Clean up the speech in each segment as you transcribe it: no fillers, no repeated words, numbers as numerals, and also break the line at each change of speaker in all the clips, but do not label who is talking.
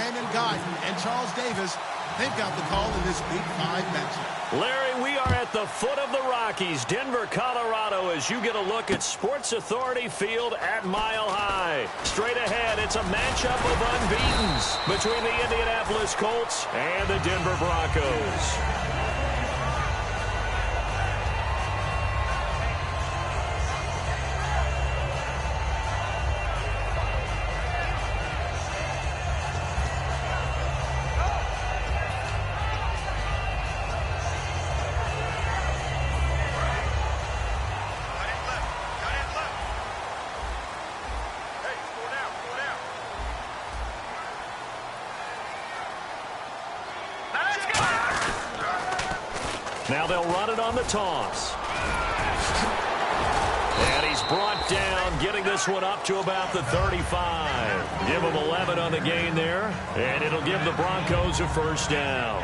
Brandon Guyton and Charles Davis, they've got the call in this Week 5 matchup.
Larry, we are at the foot of the Rockies, Denver, Colorado, as you get a look at Sports Authority Field at Mile High. Straight ahead, it's a matchup of unbeatens between the Indianapolis Colts and the Denver Broncos. Now they'll run it on the toss. And he's brought down, getting this one up to about the 35. Give him 11 on the gain there, and it'll give the Broncos a first down.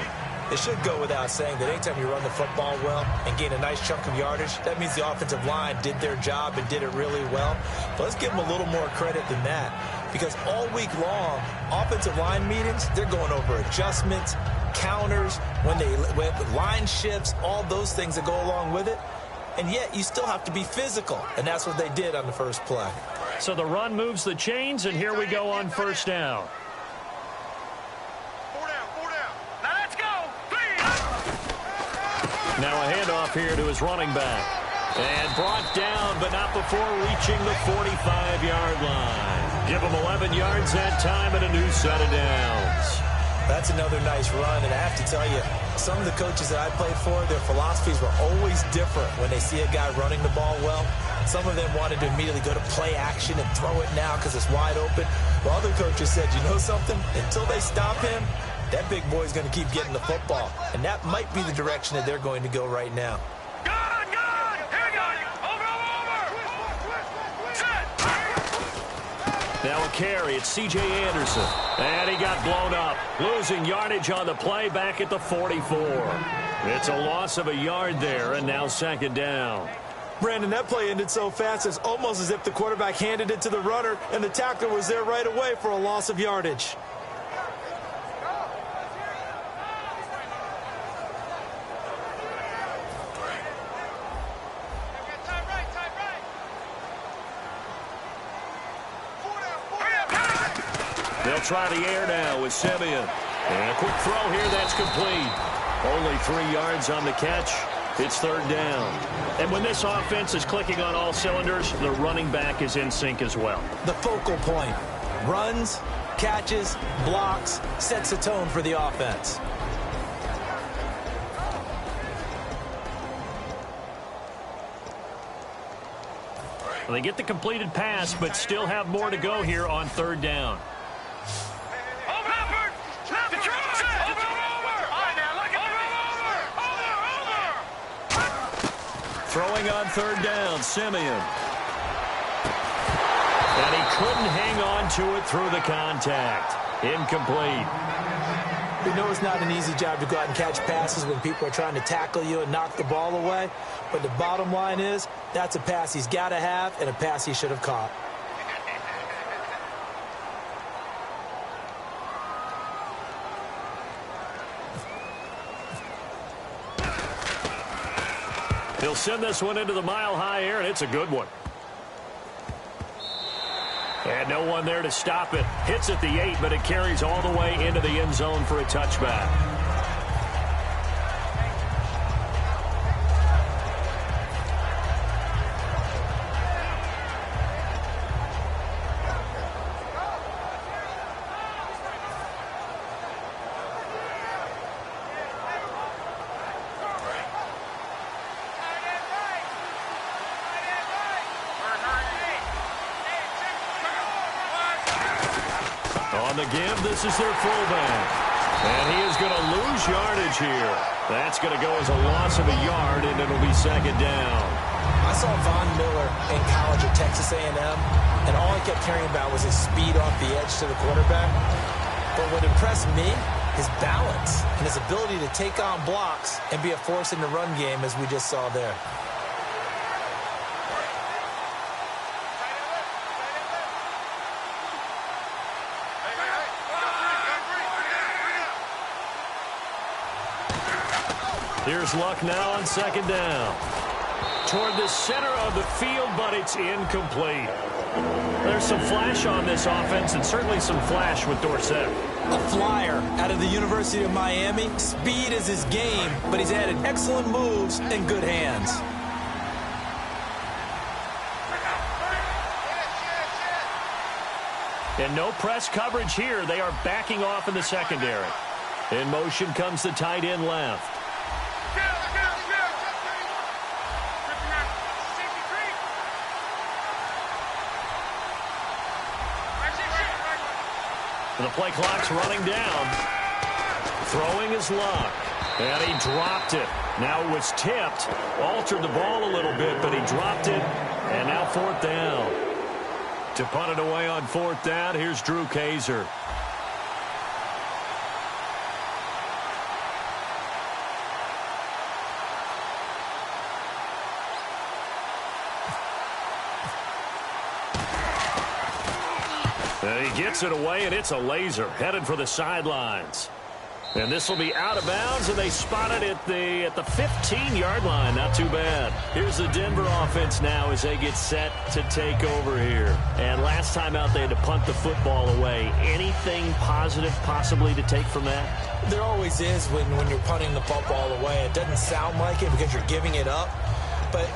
It should go without saying that anytime you run the football well and gain a nice chunk of yardage, that means the offensive line did their job and did it really well. But let's give them a little more credit than that, because all week long, offensive line meetings, they're going over adjustments, counters, when line shifts, all those things that go along with it. And yet you still have to be physical, and that's what they did on the first play.
So the run moves the chains, and here we go on first down. Now a handoff here to his running back. And brought down, but not before reaching the 45-yard line. Give him 11 yards that time and a new set of downs.
That's another nice run, and I have to tell you, some of the coaches that I played for, their philosophies were always different when they see a guy running the ball well. Some of them wanted to immediately go to play action and throw it now because it's wide open. While other coaches said, you know something? Until they stop him, that big boy's going to keep getting the football. And that might be the direction that they're going to go right now.
Now a carry, it's C.J. Anderson. And he got blown up, losing yardage on the play back at the 44. It's a loss of a yard there, and now second down.
Brandon, that play ended so fast, it's almost as if the quarterback handed it to the runner, and the tackler was there right away for a loss of yardage.
They'll try the air now with Simeon. And a quick throw here that's complete. Only 3 yards on the catch. It's third down. And when this offense is clicking on all cylinders, the running back is in sync as well.
The focal point. Runs, catches, blocks, sets the tone for the offense.
Well, they get the completed pass, but still have more to go here on third down. Throwing on third down, Simeon. And he couldn't hang on to it through the contact. Incomplete.
We know it's not an easy job to go out and catch passes when people are trying to tackle you and knock the ball away. But the bottom line is, that's a pass he's got to have and a pass he should have caught.
He'll send this one into the mile-high air, and it's a good one. And no one there to stop it. Hits at the 8, but it carries all the way into the end zone for a touchback. On the give, this is their fullback. And he is going to lose yardage here. That's going to go as a loss of a yard, and it'll be second down.
I saw Von Miller in college at Texas A&M, and all I kept hearing about was his speed off the edge to the quarterback. But what impressed me, his balance and his ability to take on blocks and be a force in the run game, as we just saw there.
Here's Luck now on second down. Toward the center of the field, but it's incomplete. There's some flash on this offense, and certainly some flash with Dorsett.
A flyer out of the University of Miami. Speed is his game, but he's added excellent moves and good hands.
And no press coverage here. They are backing off in the secondary. In motion comes the tight end left. The play clock's running down. Throwing is Luck. And he dropped it. Now it was tipped. Altered the ball a little bit, but he dropped it. And now fourth down. To punt it away on fourth down, here's Drew Kaiser. He gets it away, and it's a laser headed for the sidelines. And this will be out of bounds, and they spot it at the 15-yard line. Not too bad. Here's the Denver offense now as they get set to take over here. And last time out, they had to punt the football away. Anything positive possibly to take from that?
There always is when you're punting the football away. It doesn't sound like it because you're giving it up, but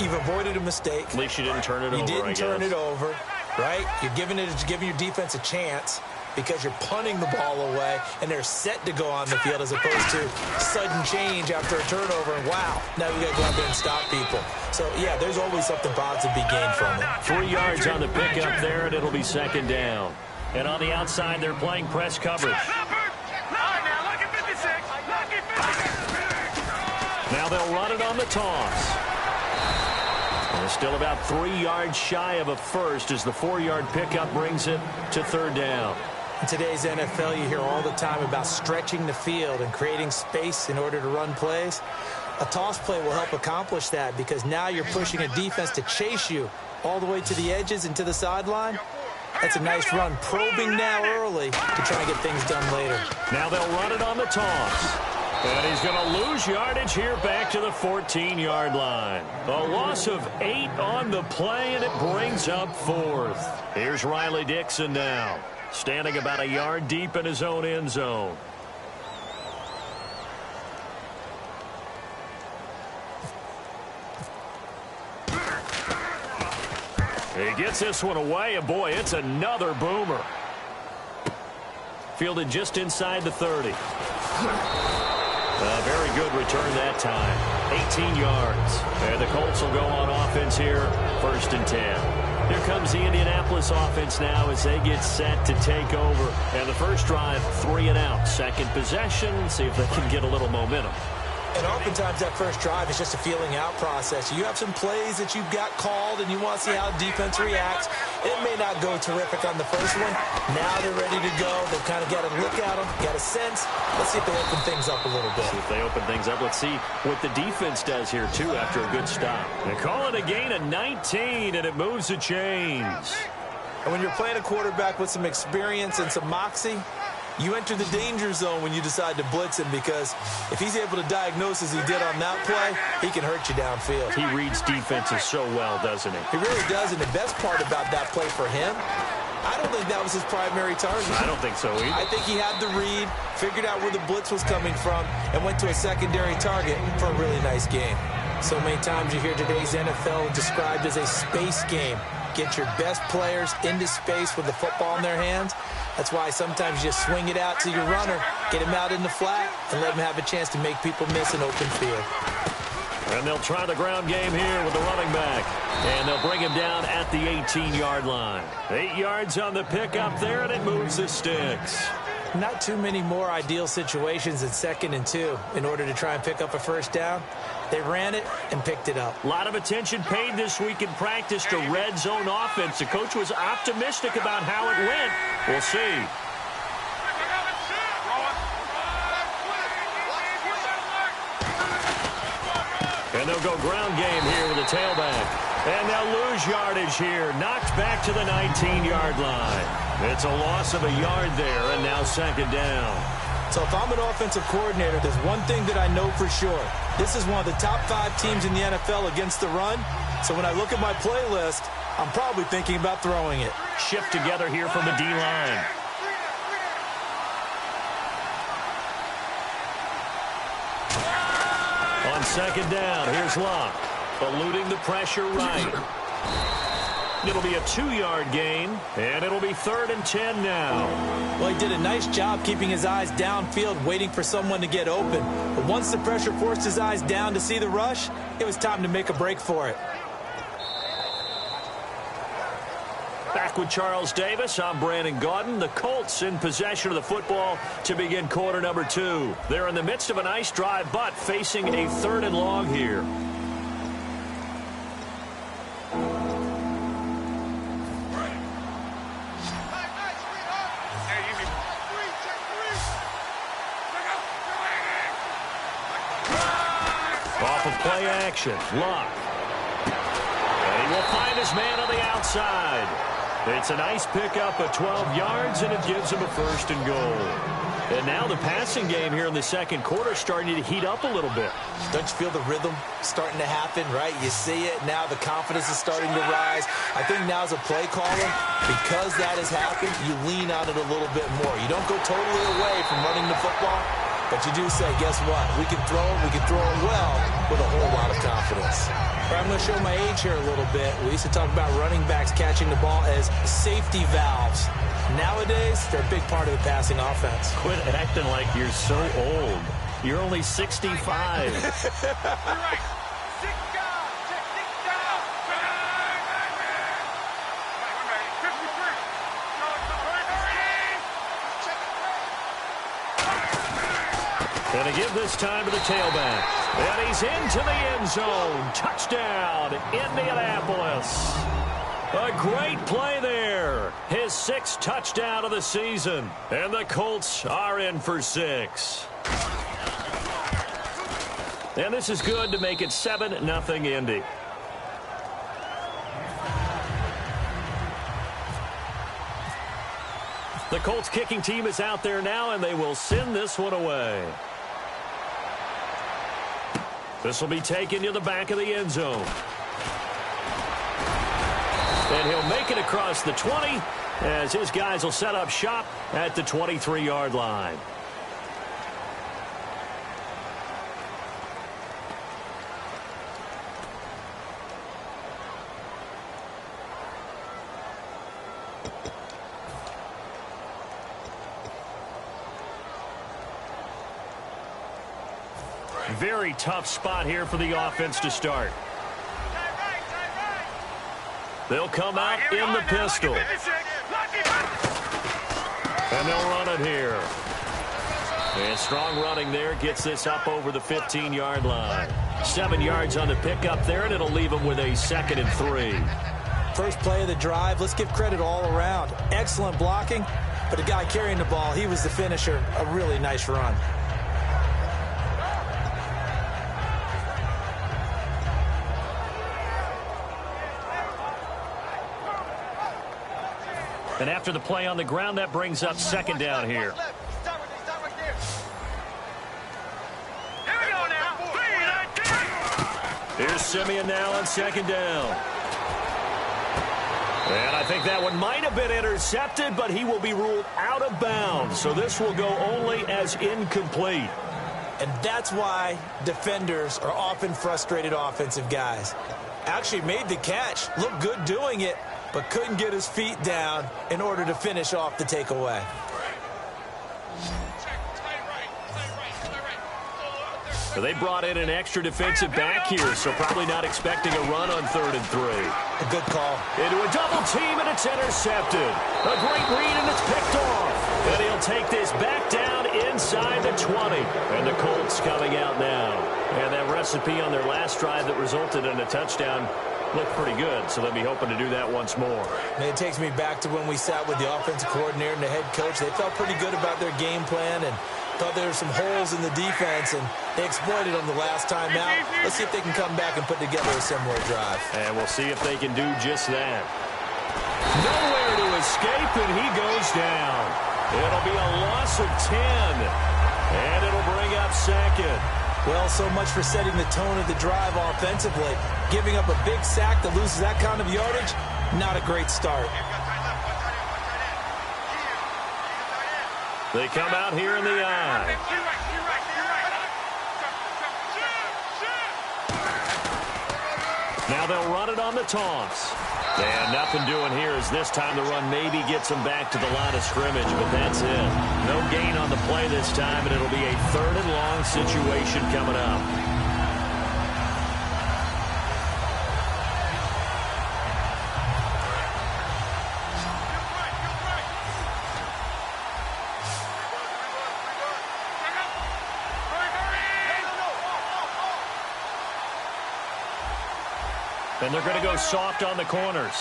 you've avoided a mistake.
At least you didn't turn it over,
You didn't turn it over, right? You're giving your defense a chance because you're punting the ball away, and they're set to go on the field as opposed to sudden change after a turnover, and wow, now you got to go out there and stop people. So, yeah, there's always something positive to be gained from it.
3 yards on the pickup there, and it'll be second down. And on the outside, they're playing press coverage. Now they'll run it on the toss. And still about 3 yards shy of a first as the 4-yard pickup brings it to third down.
In today's NFL, you hear all the time about stretching the field and creating space in order to run plays. A toss play will help accomplish that because now you're pushing a defense to chase you all the way to the edges and to the sideline. That's a nice run, probing now early to try and get things done later.
Now they'll run it on the toss. And he's going to lose yardage here back to the 14-yard line. A loss of 8 on the play, and it brings up fourth. Here's Riley Dixon now, standing about a yard deep in his own end zone. He gets this one away, and boy, it's another boomer. Fielded just inside the 30. A very good return that time. 18 yards. And the Colts will go on offense here, 1st and 10. Here comes the Indianapolis offense now as they get set to take over. And the first drive, 3 and out. Second possession, see if they can get a little momentum.
And oftentimes that first drive is just a feeling out process. You have some plays that you've got called and you want to see how defense reacts. It may not go terrific on the first one. Now they're ready to go. They've kind of got to look at them, got a sense. Let's see if they open things up a little bit.
See if they open things up. Let's see what the defense does here, too, after a good stop. They call it a gain of 19, and it moves the chains.
And when you're playing a quarterback with some experience and some moxie, you enter the danger zone when you decide to blitz him because if he's able to diagnose as he did on that play, he can hurt you downfield.
He reads defenses so well, doesn't he?
He really does, and the best part about that play for him, I don't think that was his primary target.
I don't think so either.
I think he had the read, figured out where the blitz was coming from, and went to a secondary target for a really nice game. So many times you hear today's NFL described as a space game. Get your best players into space with the football in their hands. That's why sometimes you just swing it out to your runner, get him out in the flat, and let him have a chance to make people miss an open field.
And they'll try the ground game here with the running back. And they'll bring him down at the 18-yard line. 8 yards on the pickup there, and it moves the sticks.
Not too many more ideal situations at 2nd and 2 in order to try and pick up a first down. They ran it and picked it up.
A lot of attention paid this week in practice to red zone offense. The coach was optimistic about how it went. We'll see. And they'll go ground game here with a tailback. And they'll lose yardage here. Knocked back to the 19-yard line. It's a loss of a yard there, and now 2nd down.
So if I'm an offensive coordinator, there's one thing that I know for sure. This is one of the top 5 teams in the NFL against the run. So when I look at my playlist, I'm probably thinking about throwing it.
Shift together here from the D-line. On second down, here's Locke. Eluding the pressure right. It'll be a 2-yard gain, and it'll be 3rd and 10 now.
Well, he did a nice job keeping his eyes downfield, waiting for someone to get open. But once the pressure forced his eyes down to see the rush, it was time to make a break for it.
Back with Charles Davis, I'm Brandon Gaudin. The Colts in possession of the football to begin quarter number 2. They're in the midst of a nice drive, but facing a 3rd and long here. Off of play action, Locke. And he will find his man on the outside. It's a nice pickup of 12 yards, and it gives him a 1st and goal. And now the passing game here in the second quarter starting to heat up a little bit.
Don't you feel the rhythm starting to happen, right? You see it. Now the confidence is starting to rise. I think now as a play caller, because that has happened, you lean on it a little bit more. You don't go totally away from running the football, but you do say, guess what? We can throw it well with a whole lot of confidence. I'm going to show my age here a little bit. We used to talk about running backs catching the ball as safety valves. Nowadays, they're a big part of the passing offense.
Quit acting like you're so old. You're only 65.
You're right.
Going to give this time to the tailback. And he's into the end zone. Touchdown, Indianapolis. A great play there. His 6th touchdown of the season. And the Colts are in for 6. And this is good to make it 7-0 Indy. The Colts kicking team is out there now, and they will send this one away. This will be taken to the back of the end zone. And he'll make it across the 20 as his guys will set up shop at the 23-yard line. Very tough spot here for the offense to start. They'll come out in the pistol. And they'll run it here. And strong running there gets this up over the 15-yard line. 7 yards on the pickup there, and it'll leave them with a 2nd and 3.
First play of the drive, let's give credit all around. Excellent blocking, but the guy carrying the ball, he was the finisher. A really nice run.
And after the play on the ground, that brings up 2nd down here. Here's Simeon now on 2nd down. And I think that one might have been intercepted, but he will be ruled out of bounds. So this will go only as incomplete.
And that's why defenders are often frustrated offensive guys. Actually made the catch, looked good doing it, but couldn't get his feet down in order to finish off the takeaway.
So they brought in an extra defensive back here, so probably not expecting a run on 3rd and 3.
A good call.
Into a double team, and it's intercepted. A great read, and it's picked off. And he'll take this back down inside the 20. And the Colts coming out now. And that recipe on their last drive that resulted in a touchdown looked pretty good, so they'll be hoping to do that once more.
And it takes me back to when we sat with the offensive coordinator and the head coach. They felt pretty good about their game plan and thought there were some holes in the defense, and they exploited them the last time out. Let's see if they can come back and put together a similar drive.
And we'll see if they can do just that. Nowhere to escape, and he goes down. It'll be a loss of 10. And it'll bring up second.
Well, so much for setting the tone of the drive offensively. Giving up a big sack that loses that kind of yardage, not a great start.
They come out here in the eye. Now they'll run it on the toss. And nothing doing here as this time the run maybe gets them back to the line of scrimmage, but that's it. No gain on the play this time, and it'll be a 3rd and long situation coming up. And they're going to go soft on the corners.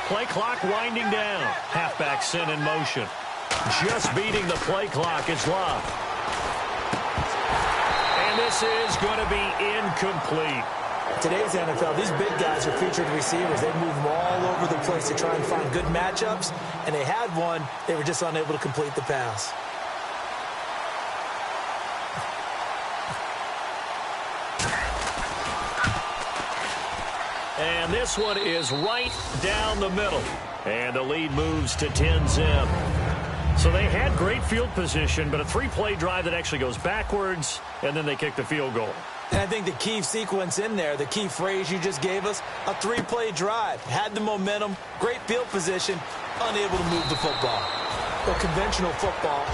Play clock winding down. Halfback sent in motion. Just beating the play clock is Love. And this is going to be incomplete.
Today's NFL, these big guys are featured receivers. They move them all over the place to try and find good matchups. And they had one. They were just unable to complete the pass.
And this one is right down the middle. And the lead moves to 10-zip. So they had great field position, but a 3-play drive that actually goes backwards, and then they kick the field goal.
And I think the key sequence in there, the key phrase you just gave us, a 3-play drive. Had the momentum, great field position, unable to move the football. But conventional football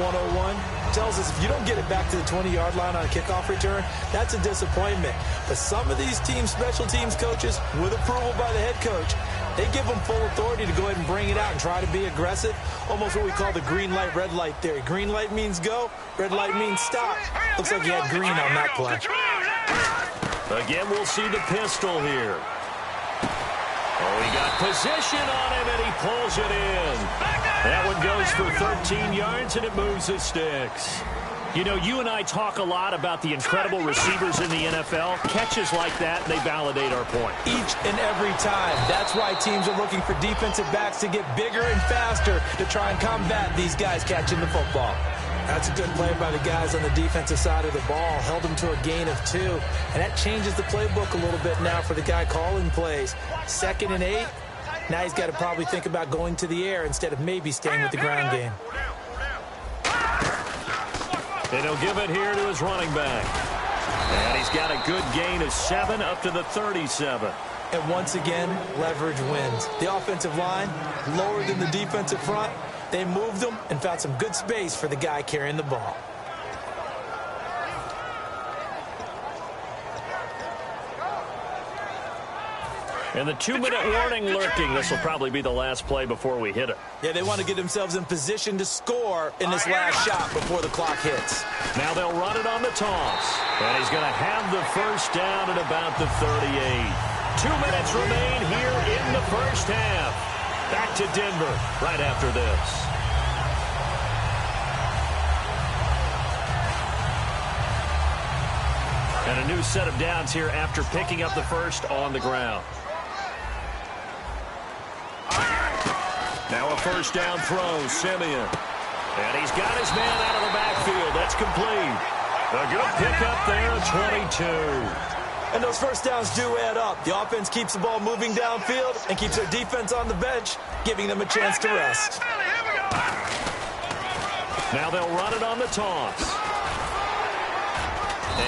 101, tells us if you don't get it back to the 20-yard line on a kickoff return, that's a disappointment. But some of these teams, special teams coaches, with approval by the head coach, they give them full authority to go ahead and bring it out and try to be aggressive. Almost what we call the green light, red light theory. Green light means go, red light means stop. Looks like he had green on that play.
Again, we'll see the pistol here. Oh, he got position on him, and he pulls it in. That one goes for 13 yards, and it moves the sticks. You know, you and I talk a lot about the incredible receivers in the NFL. Catches like that, they validate our point.
Each and every time. That's why teams are looking for defensive backs to get bigger and faster to try and combat these guys catching the football. That's a good play by the guys on the defensive side of the ball. Held them to a gain of 2. And that changes the playbook a little bit now for the guy calling plays. 2nd and 8. Now he's got to probably think about going to the air instead of maybe staying with the ground game.
And he'll give it here to his running back. And he's got a good gain of 7 up to the 37.
And once again, leverage wins. The offensive line, lower than the defensive front. They moved them and found some good space for the guy carrying the ball.
And the 2-minute warning lurking. This will probably be the last play before we hit it.
Yeah, they want to get themselves in position to score in this last shot before the clock hits.
Now they'll run it on the toss. And he's going to have the first down at about the 38. 2 minutes remain here in the first half. Back to Denver right after this. And a new set of downs here after picking up the first on the ground. Now a first down throw, Simeon. And he's got his man out of the backfield. That's complete. A good pickup there at 22.
And those first downs do add up. The offense keeps the ball moving downfield and keeps their defense on the bench, giving them a chance to rest.
Now they'll run it on the toss.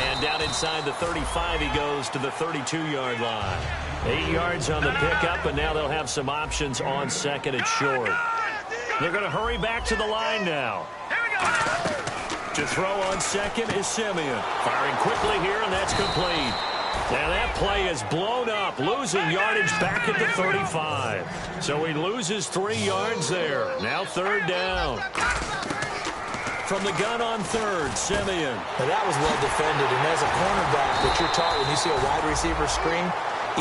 And down inside the 35, he goes to the 32-yard line. 8 yards on the pickup, and now they'll have some options on second and short. They're going to hurry back to the line now. To throw on second is Simeon. Firing quickly here, and that's complete. And that play is blown up, losing yardage back at the 35. So he loses 3 yards there. Now 3rd down. From the gun on 3rd, Simeon.
Now that was well defended, and as a cornerback, what you're taught when you see a wide receiver screen,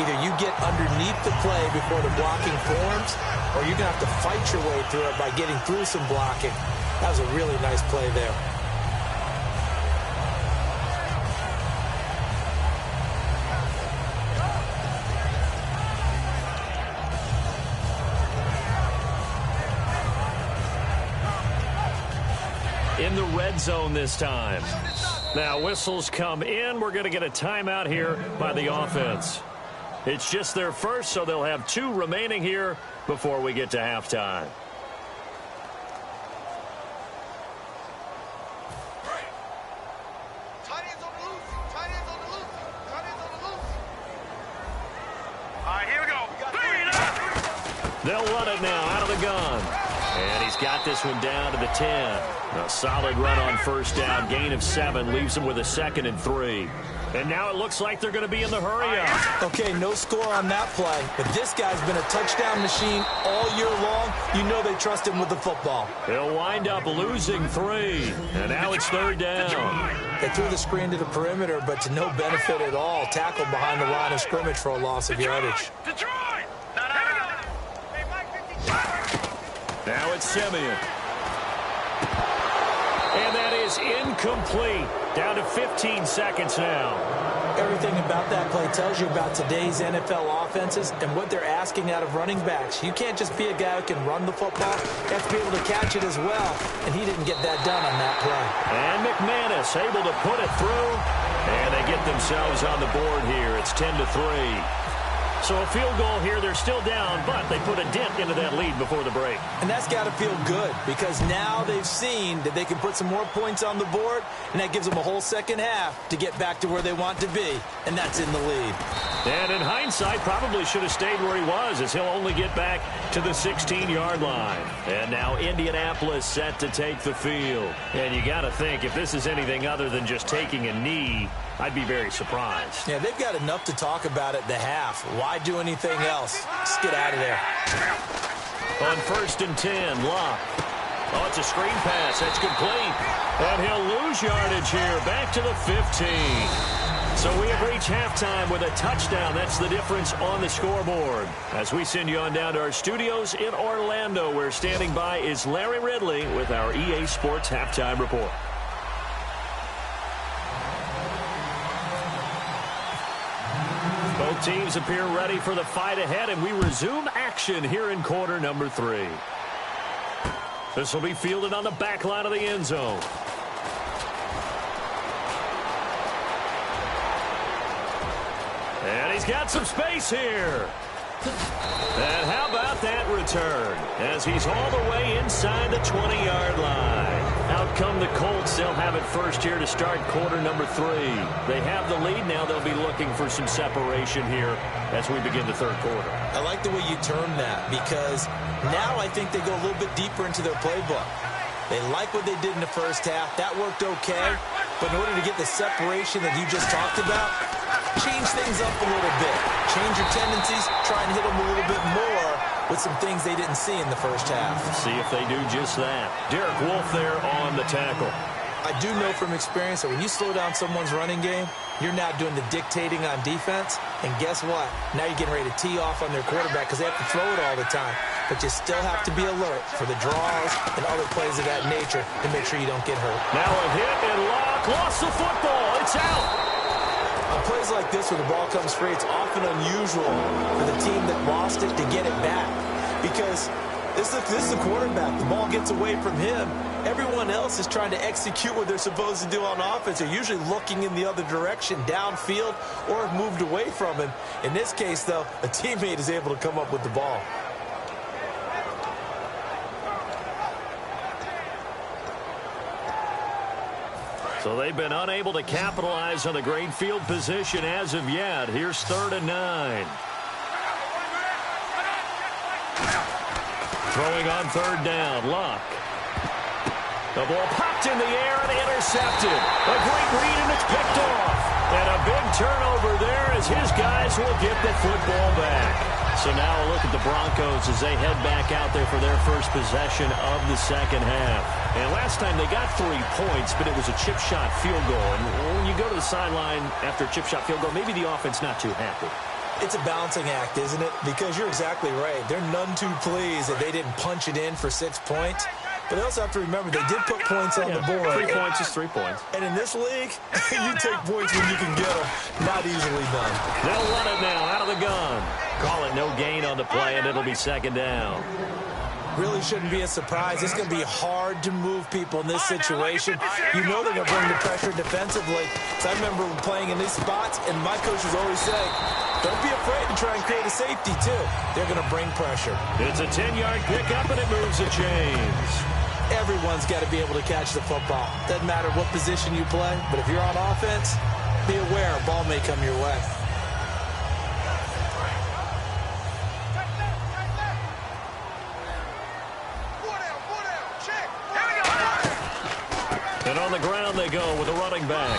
either you get underneath the play before the blocking forms, or you're going to have to fight your way through it by getting through some blocking. That was a really nice play there.
in the red zone this time. Now whistles come in. We're going to get a timeout here by the offense. It's just their first, so they'll have 2 remaining here before we get to halftime. They'll run it now out of the gun. And he's got this one down to the 10. A solid run on first down. Gain of 7 leaves him with a 2nd and 3. And now it looks like they're going to be in the hurry-up.
Okay, no score on that play. But this guy's been a touchdown machine all year long. You know they trust him with the football.
They'll wind up losing 3. And now it's 3rd down.
They threw the screen to the perimeter, but to no benefit at all. Tackled behind the line of scrimmage for a loss of yardage.
Now it's Simeon. And that is incomplete. Down to 15 seconds now.
Everything about that play tells you about today's NFL offenses and what they're asking out of running backs. You can't just be a guy who can run the football. You have to be able to catch it as well. And he didn't get that done on that play.
And McManus able to put it through. And they get themselves on the board here. It's 10-3. So a field goal here, they're still down, but they put a dent into that lead before the break.
And that's got to feel good because now they've seen that they can put some more points on the board, and that gives them a whole second half to get back to where they want to be, and that's in the lead.
And in hindsight, probably should have stayed where he was as he'll only get back to the 16-yard line. And now Indianapolis set to take the field. And you got to think, if this is anything other than just taking a knee, I'd be very surprised.
Yeah, they've got enough to talk about at the half. Why do anything else? Just get out of there.
On 1st and 10, Locke. Oh, it's a screen pass. That's complete. And he'll lose yardage here. Back to the 15. So we have reached halftime with a touchdown. That's the difference on the scoreboard. As we send you on down to our studios in Orlando, where standing by is Larry Ridley with our EA Sports Halftime Report. Both teams appear ready for the fight ahead, and we resume action here in quarter number 3. This will be fielded on the back line of the end zone. And he's got some space here. And how about that return? As he's all the way inside the 20-yard line. Out come the Colts. They'll have it first here to start quarter number 3. They have the lead. Now they'll be looking for some separation here as we begin the 3rd quarter.
I like the way you termed that because now I think they go a little bit deeper into their playbook. They like what they did in the first half. That worked okay. But in order to get the separation that you just talked about, change things up a little bit. Change your tendencies. Try and hit them a little bit more with some things they didn't see in the first half.
See if they do just that. Derek Wolfe there on the tackle.
I do know from experience that when you slow down someone's running game, you're now doing the dictating on defense. And guess what? Now you're getting ready to tee off on their quarterback because they have to throw it all the time. But you still have to be alert for the draws and other plays of that nature to make sure you don't get hurt.
Now a hit and Locke lost the football. It's out.
On plays like this where the ball comes free, it's often unusual for the team that lost it to get it back. Because this is the quarterback. The ball gets away from him. Everyone else is trying to execute what they're supposed to do on offense. They're usually looking in the other direction, downfield, or have moved away from him. In this case, though, a teammate is able to come up with the ball.
So they've been unable to capitalize on the great field position as of yet. Here's 3rd and 9. Throwing on 3rd down, Locke. The ball popped in the air and intercepted. A great read, and it's picked off. And a big turnover there as his guys will get the football back. So now a look at the Broncos as they head back out there for their first possession of the second half. And last time they got 3 points, but it was a chip shot field goal. And when you go to the sideline after a chip shot field goal, maybe the offense not too happy.
It's a balancing act, isn't it? Because you're exactly right. They're none too pleased that they didn't punch it in for 6 points. But they also have to remember they did put points on the board.
3 points is 3 points.
And in this league, you take points when you can get them. Not easily done.
They'll run it now out of the gun. Call it no gain on the play, and it'll be 2nd down.
Really shouldn't be a surprise. It's going to be hard to move people in this situation. You know they're going to bring the pressure defensively. So I remember playing in these spots, and my coach was always saying, don't be afraid to try and create a safety, too. They're going to bring pressure.
It's a 10-yard pickup, and it moves the chains.
Everyone's got to be able to catch the football. Doesn't matter what position you play, but if you're on offense, be aware a ball may come your way.
And on the ground they go with a running back.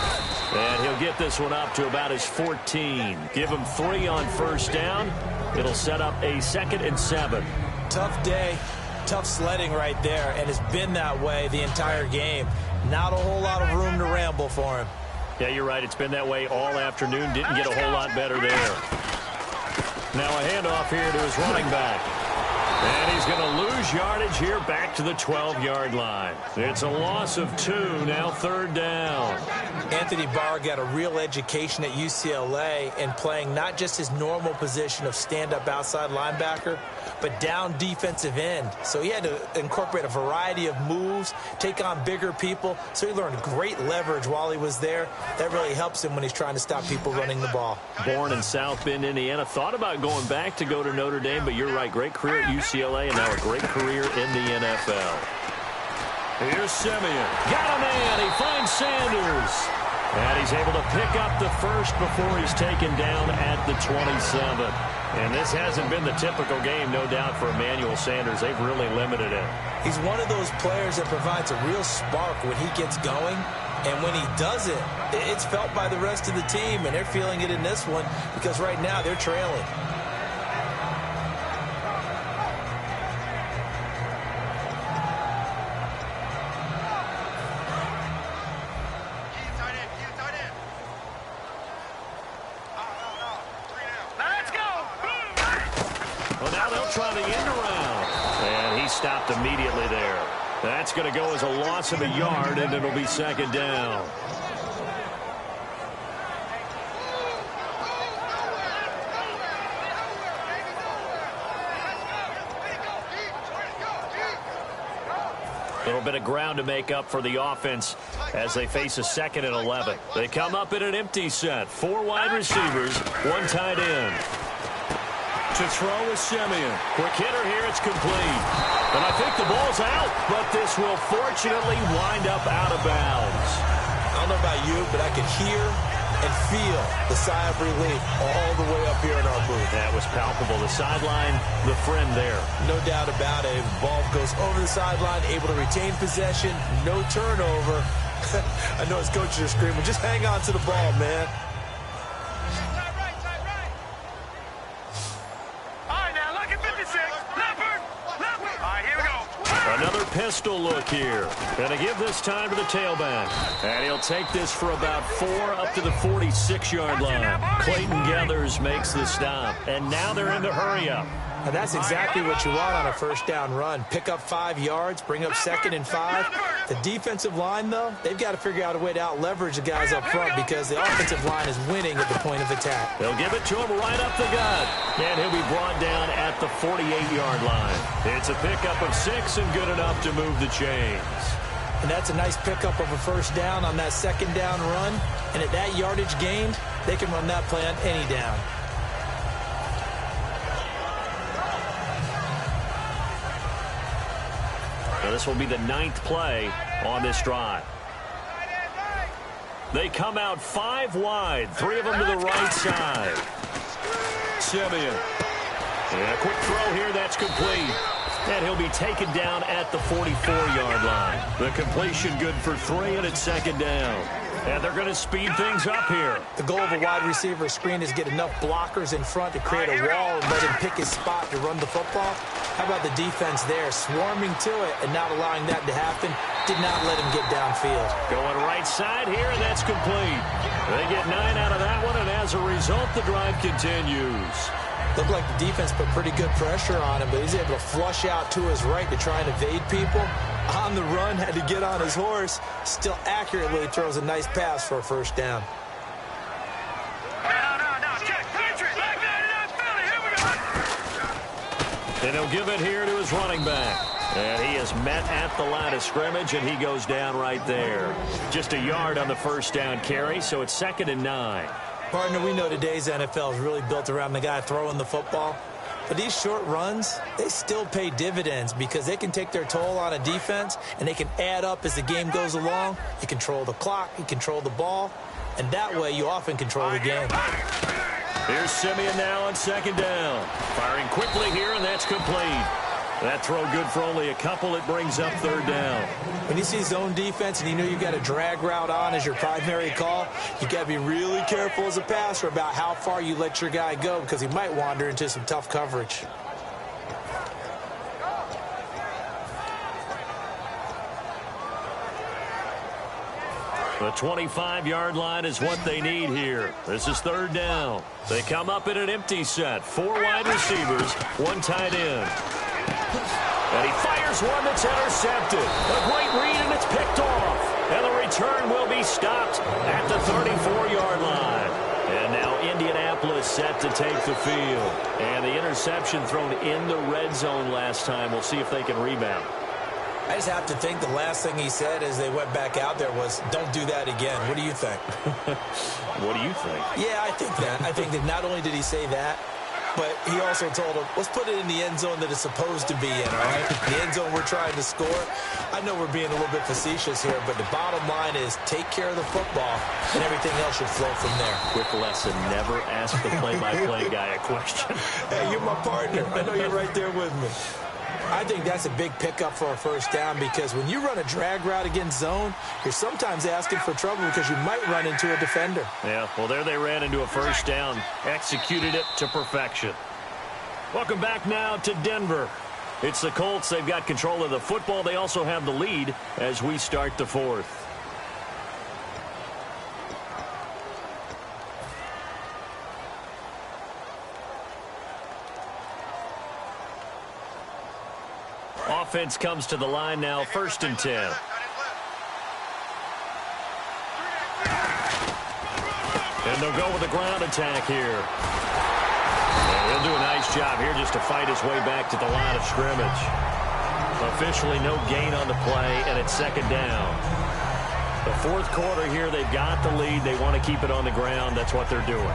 And he'll get this one up to about his 14. Give him 3 on first down. It'll set up a 2nd and 7.
Tough day, tough sledding right there, and it's been that way the entire game. Not a whole lot of room to ramble for him.
Yeah, you're right. It's been that way all afternoon. Didn't get a whole lot better there. Now a handoff here to his running back. And he's going to lose yardage here back to the 12-yard line. It's a loss of 2, now 3rd down.
Anthony Barr got a real education at UCLA in playing not just his normal position of stand-up outside linebacker, but down defensive end. So he had to incorporate a variety of moves, take on bigger people. So he learned great leverage while he was there. That really helps him when he's trying to stop people running the ball.
Born in South Bend, Indiana. Thought about going back to go to Notre Dame, but you're right. Great career at UCLA and now a great career in the NFL. Here's Simeon. Got a man. He finds Sanders. And he's able to pick up the first before he's taken down at the 27. And this hasn't been the typical game, no doubt, for Emmanuel Sanders. They've really limited it.
He's one of those players that provides a real spark when he gets going. And when he does it, it's felt by the rest of the team, and they're feeling it in this one because right now they're trailing.
Stopped immediately there. That's going to go as a loss of a yard, and it'll be 2nd down. A little bit of ground to make up for the offense as they face a 2nd and 11. They come up in an empty set. 4 wide receivers, 1 tight end. To throw is Simeon. Quick hitter here, it's complete. And I think the ball's out, but this will fortunately wind up out of bounds.
I don't know about you, but I could hear and feel the sigh of relief all the way up here in our booth.
That was palpable. The sideline, the friend there.
No doubt about it. The ball goes over the sideline, able to retain possession, no turnover. I know his coaches are screaming, just hang on to the ball, man.
Another pistol look here. Gonna give this time to the tailback. And he'll take this for about 4 up to the 46-yard line. Clayton Geathers makes the stop. And now they're in the hurry up.
And that's exactly what you want on a first down run. Pick up 5 yards, bring up 2nd and 5. The defensive line, though, they've got to figure out a way to out-leverage the guys up front because the offensive line is winning at the point of attack.
They'll give it to him right up the gut. And he'll be brought down at the 48-yard line. It's a pickup of 6 and good enough to move the chains.
And that's a nice pickup of a first down on that 2nd down run. And at that yardage gained, they can run that play on any down.
Now this will be the 9th play on this drive. They come out 5 wide, 3 of them to the right side. Simeon. And a quick throw here, that's complete. And he'll be taken down at the 44-yard line. The completion good for 3, and it's 2nd down. And they're going to speed things up here.
The goal of a wide receiver screen is get enough blockers in front to create a wall and let him pick his spot to run the football. How about the defense there, swarming to it and not allowing that to happen? Did not let him get downfield.
Going right side here, and that's complete. They get 9 out of that one, and as a result, the drive continues.
Looked like the defense put pretty good pressure on him, but he's able to flush out to his right to try and evade people. On the run, had to get on his horse. Still accurately throws a nice pass for a first down.
And he'll give it here to his running back. And he is met at the line of scrimmage, and he goes down right there. Just a yard on the first down carry, so it's 2nd and 9.
Partner, we know today's NFL is really built around the guy throwing the football. But these short runs, they still pay dividends because they can take their toll on a defense, and they can add up as the game goes along. You control the clock, you control the ball, and that way you often control the game.
Here's Simeon now on 2nd down. Firing quickly here, and that's complete. That throw good for only a couple. It brings up 3rd down.
When you see zone defense and you know you've got a drag route on as your primary call, you got to be really careful as a passer about how far you let your guy go because he might wander into some tough coverage.
The 25-yard line is what they need here. This is 3rd down. They come up in an empty set. 4 wide receivers, 1 tight end. And he fires one that's intercepted. A great read, and it's picked off. And the return will be stopped at the 34-yard line. And now Indianapolis set to take the field. And the interception thrown in the red zone last time. We'll see if they can rebound.
I just have to think the last thing he said as they went back out there was, don't do that again. What do you think?
What do you think?
Yeah, I think that. I think that not only did he say that, but he also told him, let's put it in the end zone that it's supposed to be in, all right? The end zone we're trying to score. I know we're being a little bit facetious here, but the bottom line is take care of the football, and everything else should flow from there.
Quick lesson, never ask the play-by-play guy a question.
Hey, you're my partner. I know you're right there with me. I think that's a big pickup for a first down because when you run a drag route against zone, you're sometimes asking for trouble because you might run into a defender.
Yeah, well, there they ran into a first down, executed it to perfection. Welcome back now to Denver. It's the Colts. They've got control of the football. They also have the lead as we start the 4th. Offense comes to the line now, 1st and 10. And they'll go with the ground attack here. And he'll do a nice job here just to fight his way back to the line of scrimmage. Officially no gain on the play, and it's 2nd down. The 4th quarter here, they've got the lead. They want to keep it on the ground. That's what they're doing.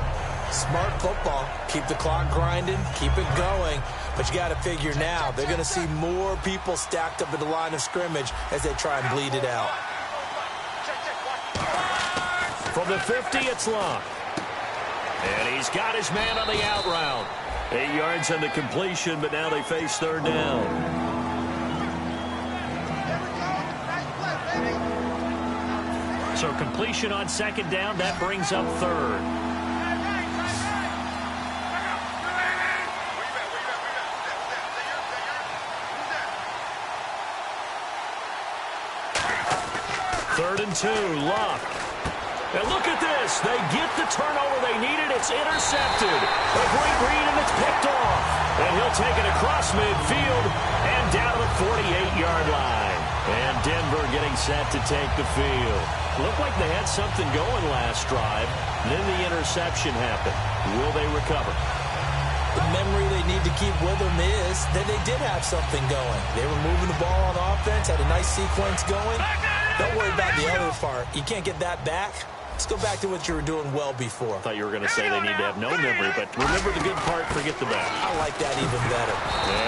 Smart football. Keep the clock grinding. Keep it going. But you got to figure now, they're going to see more people stacked up at the line of scrimmage as they try and bleed it out.
From the 50, it's Luck. And he's got his man on the out route. 8 yards on the completion, but now they face 3rd down. So completion on 2nd down, that brings up 3rd. Third and 2, Luck. And look at this. They get the turnover they needed. It's intercepted. A great read, and it's picked off. And he'll take it across midfield and down to the 48-yard line. And Denver getting set to take the field. Looked like they had something going last drive. Then the interception happened. Will they recover?
The memory they need to keep with them is that they did have something going. They were moving the ball on offense, had a nice sequence going. Don't worry about the other part. You can't get that back. Let's go back to what you were doing well before.
I thought you were going to say they need to have no memory, but remember the good part, forget the bad.
I like that even better.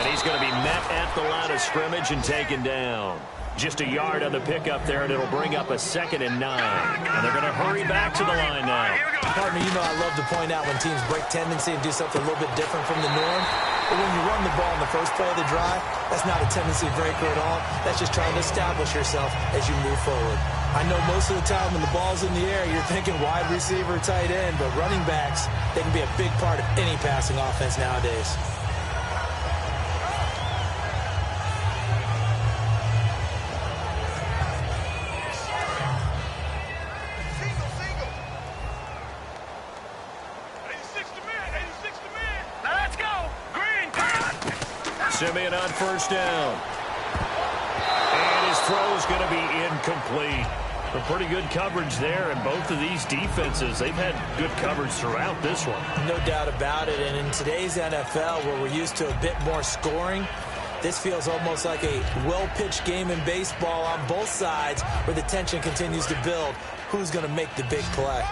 And he's going to be met at the line of scrimmage and taken down. Just a yard on the pickup there, and it'll bring up a 2nd and 9. And they're going to hurry back to the line now.
Partner, you know I love to point out when teams break tendency and do something a little bit different from the norm. But when you run the ball in the first play of the drive, that's not a tendency breaker at all. That's just trying to establish yourself as you move forward. I know most of the time when the ball's in the air, you're thinking wide receiver, tight end, but running backs, they can be a big part of any passing offense nowadays.
Simeon on 1st down. And his throw is going to be incomplete. A pretty good coverage there, and both of these defenses, they've had good coverage throughout this one.
No doubt about it, and in today's NFL, where we're used to a bit more scoring, this feels almost like a well-pitched game in baseball on both sides where the tension continues to build. Who's going to make the big play?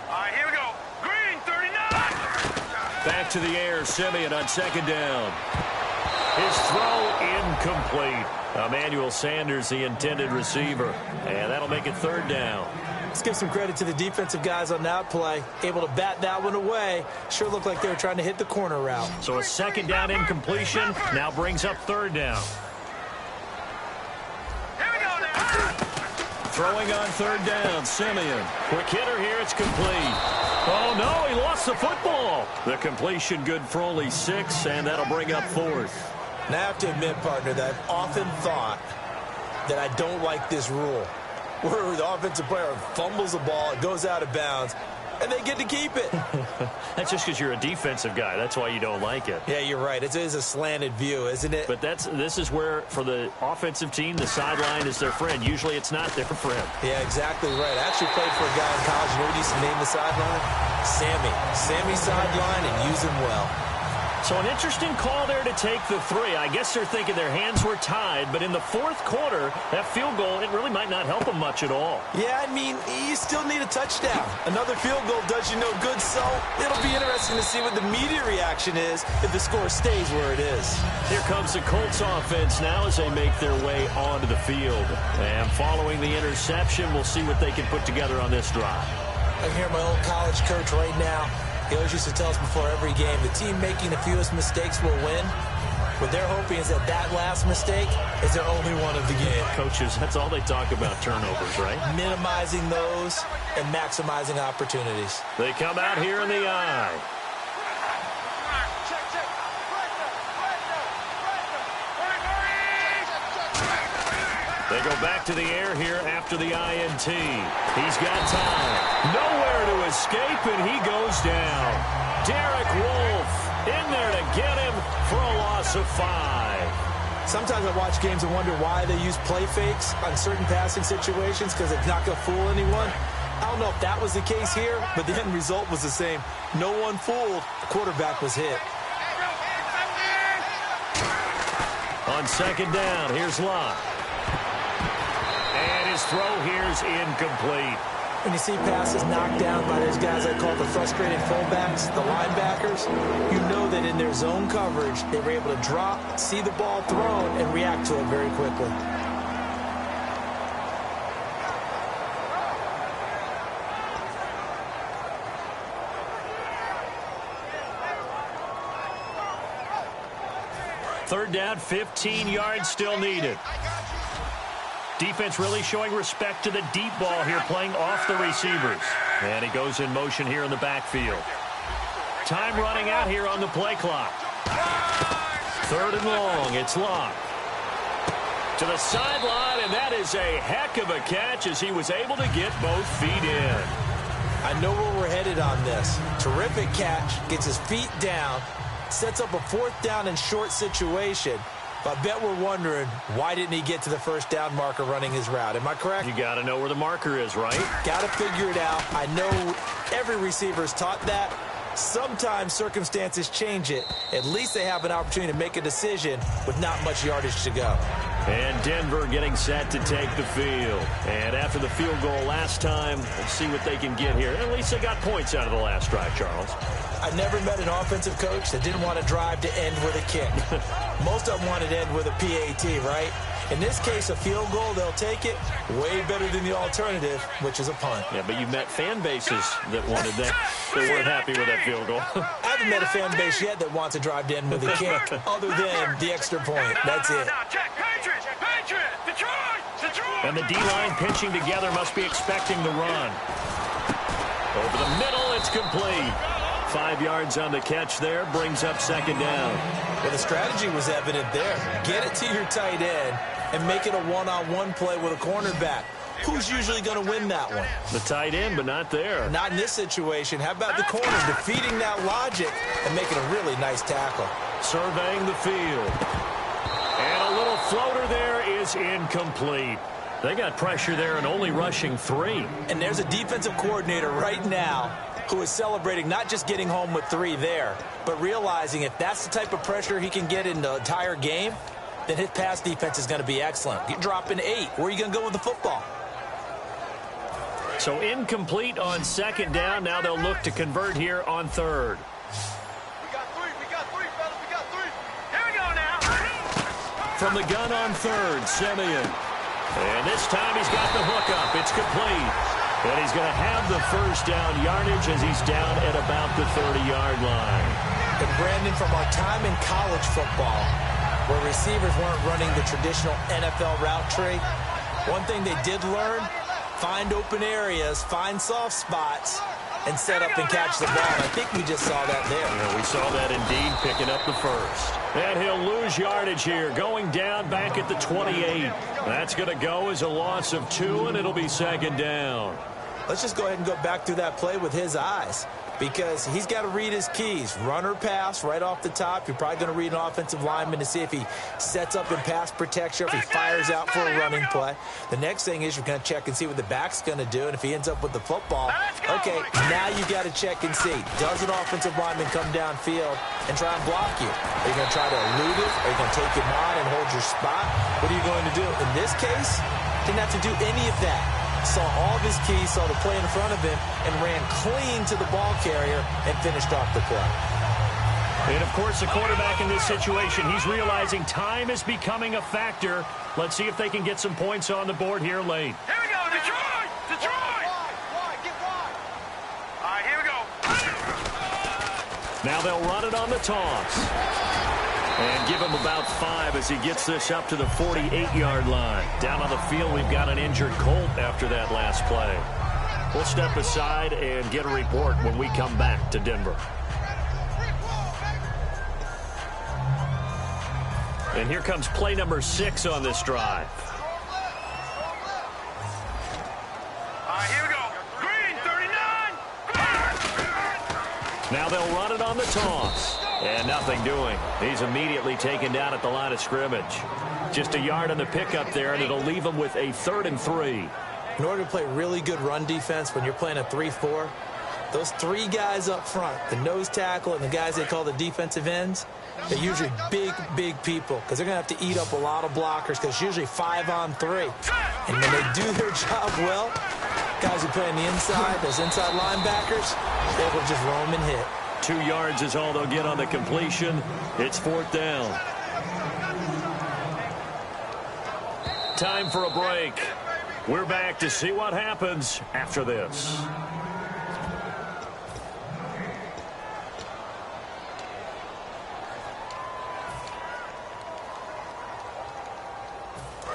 All right, here we go. Green, 39.
Back to the air, Simeon on second down. His throw incomplete. Emmanuel Sanders, the intended receiver. And that'll make it third down.
Let's give some credit to the defensive guys on that play. Able to bat that one away. Sure looked like they were trying to hit the corner route.
So a second down incompletion now brings up third down.
Here we go now.
Throwing on third down, Simeon. Quick hitter here, it's complete. Oh, no, he lost the football. The completion good for only 6, and that'll bring up fourth.
Now, I have to admit, partner, that I've often thought that I don't like this rule, where the offensive player fumbles the ball, it goes out of bounds, and they get to keep it.
That's just because you're a defensive guy. That's why you don't like it.
Yeah, you're right. It is a slanted view, isn't it?
But this is where, for the offensive team, the sideline is their friend. Usually it's not their friend.
Yeah, exactly right. I actually played for a guy in college. You know what he used to name the sideline? Sammy. Sammy sideline, and use him well.
So an interesting call there to take the 3. I guess they're thinking their hands were tied, but in the fourth quarter, that field goal, it really might not help them much at all.
Yeah, I mean, you still need a touchdown. Another field goal does you no good, so it'll be interesting to see what the media reaction is if the score stays where it is.
Here comes the Colts offense now as they make their way onto the field. And following the interception, we'll see what they can put together on this drive.
I hear my old college coach right now. He always used to tell us before every game, the team making the fewest mistakes will win. What they're hoping is that last mistake is their only one of the game.
Coaches, that's all they talk about, turnovers, right?
Minimizing those and maximizing opportunities.
They come out here in the eye. They go back to the air here after the INT. He's got time. Nowhere to escape, and he goes down. Derek Wolfe in there to get him for a loss of 5.
Sometimes I watch games and wonder why they use play fakes on certain passing situations because it's not going to fool anyone. I don't know if that was the case here, but the end result was the same. No one fooled. The quarterback was hit.
On second down, here's Locke. And his throw here's incomplete.
When you see passes knocked down by those guys I call the frustrated fullbacks, the linebackers, you know that in their zone coverage, they were able to drop, see the ball thrown, and react to it very quickly.
Third down, 15 yards still needed. Defense really showing respect to the deep ball here, playing off the receivers. And he goes in motion here in the backfield. Time running out here on the play clock. Third and long, it's Locke. To the sideline, and that is a heck of a catch as he was able to get both feet in.
I know where we're headed on this. Terrific catch, gets his feet down, sets up a fourth down and short situation. But I bet we're wondering, why didn't he get to the first down marker running his route? Am I correct?
You got to know where the marker is, right?
Got to figure it out. I know every receiver is taught that. Sometimes circumstances change it. At least they have an opportunity to make a decision with not much yardage to go.
And Denver getting set to take the field. And after the field goal last time, we'll see what they can get here. At least they got points out of the last drive, Charles.
I never met an offensive coach that didn't want to drive to end with a kick. Most of them wanted to end with a PAT, right? In this case, a field goal, they'll take it. Way better than the alternative, which is a punt.
Yeah, but you've met fan bases that wanted that, that weren't happy with that field goal.
I haven't met a fan base yet that wants to drive to end with a kick, other than the extra point. That's it.
And the D-line pinching together must be expecting the run. Over the middle, it's complete. 5 yards on the catch there, brings up second down.
Well, the strategy was evident there. Get it to your tight end and make it a one-on-one play with a cornerback. Who's usually going to win that one?
The tight end, but not there.
Not in this situation. How about the corner defeating that logic and making a really nice tackle?
Surveying the field. And a little floater there is incomplete. They got pressure there and only rushing 3.
And there's a defensive coordinator right now who is celebrating not just getting home with 3 there, but realizing if that's the type of pressure he can get in the entire game, then his pass defense is going to be excellent. You're dropping 8. Where are you going to go with the football?
So incomplete on 2nd down. Now they'll look to convert here on 3rd.
We got 3, fellas. We got 3. Here we go now.
From the gun on 3rd, Simeon. And this time he's got the hookup. It's complete. And he's going to have the first down yardage as he's down at about the 30-yard line.
And Brandon, from our time in college football, where receivers weren't running the traditional NFL route tree, one thing they did learn, find open areas, find soft spots, and set up and catch the ball. And I think we just saw that there.
Yeah, we saw that indeed, picking up the first. And he'll lose yardage here, going down back at the 28. That's going to go as a loss of 2, and it'll be 2nd down.
Let's just go ahead and go back through that play with his eyes, because he's got to read his keys. Run or pass right off the top. You're probably going to read an offensive lineman to see if he sets up in pass protection, if he fires out for a running play. The next thing is you're going to check and see what the back's going to do, and if he ends up with the football, okay, now you got to check and see. Does an offensive lineman come downfield and try and block you? Are you going to try to elude it? Are you going to take him on and hold your spot? What are you going to do? In this case, didn't have to do any of that. Saw all of his keys, saw the play in front of him, and ran clean to the ball carrier and finished off the play.
And, of course, the quarterback in this situation, he's realizing time is becoming a factor. Let's see if they can get some points on the board here late.
Here we go, Detroit! Detroit! Get wide. All right, here we go.
Now they'll run it on the toss. And give him about 5 as he gets this up to the 48-yard line. Down on the field, we've got an injured Colt after that last play. We'll step aside and get a report when we come back to Denver. And here comes play number 6 on this drive.
All right, here we go. Green, 39.
Now they'll run it on the toss. And nothing doing. He's immediately taken down at the line of scrimmage. Just a yard on the pickup there, and it'll leave him with a 3rd and 3.
In order to play really good run defense when you're playing a 3-4, those 3 guys up front, the nose tackle and the guys they call the defensive ends, they're usually big people because they're going to have to eat up a lot of blockers because it's usually 5 on 3. And when they do their job well, guys who play on the inside, those inside linebackers, they will just roam and hit.
2 yards is all they'll get on the completion. It's 4th down. Time for a break. We're back to see what happens after this.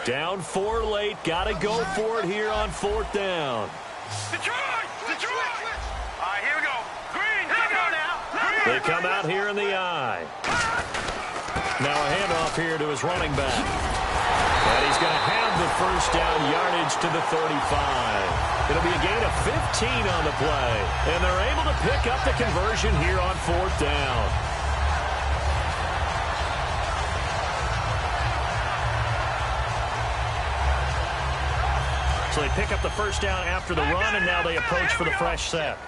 Down 4 late. Got to go for it here on 4th down.
Detroit! All right, here we go. Green, here we go now.
They come out here in the eye. Now a handoff here to his running back. And he's going to have the first down yardage to the 35. It'll be a gain of 15 on the play. And they're able to pick up the conversion here on 4th down. So they pick up the first down after the run, and now they approach for the fresh set.